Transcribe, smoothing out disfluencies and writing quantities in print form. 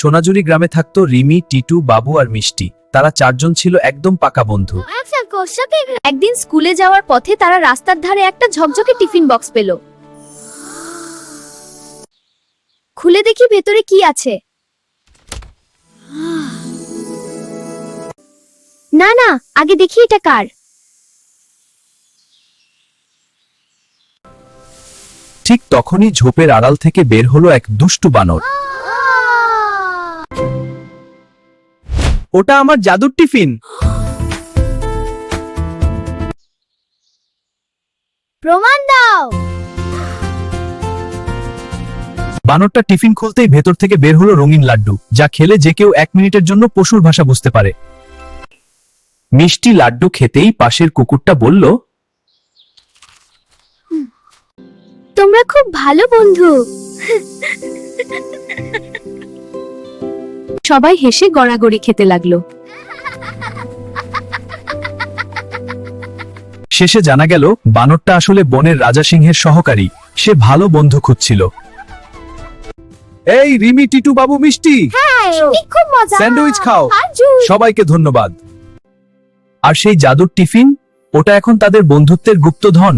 সোনাঝুরি গ্রামে থাকতো রিমি, টিটু, বাবু আর মিষ্টি। তারা চারজন ছিল একদম পাকা বন্ধু। একদিন স্কুলে যাওয়ার পথে তারা রাস্তার ধারে একটা ঝকঝকে টিফিন বক্স পেল। খুলে দেখি ভেতরে কি আছে। না না, আগে দেখি এটা কার। ঠিক তখনই ঝোপের আড়াল থেকে বের হলো এক দুষ্টু বানর। ওটা আমার জাদুর টিফিন। প্রমাণ দাও। বানরটা টিফিন খুলতেই ভেতর থেকে বের হলো রঙিন লাড্ডু, যা খেলে যে কেউ 1 মিনিটের জন্য পশুর ভাষা বুঝতে পারে। মিষ্টি লাড্ডু খেতেই পাশের কুকুরটা বলল, তোমরা খুব ভালো বন্ধু। সবাই হেসে গড়াগড়ি খেতে লাগলো। শেষে জানা গেল বানরটা আসলে বনের রাজা সিংহের সহকারী। সে ভালো বন্ধু খুঁজছিল। এই রিমি, টিটু, বাবু, মিষ্টি, খুব মজা। স্যান্ডউইচ খাও। আর জুস। সবাইকে ধন্যবাদ। আর সেই জাদুর টিফিন, ওটা এখন তাদের বন্ধুত্বের গুপ্তধন।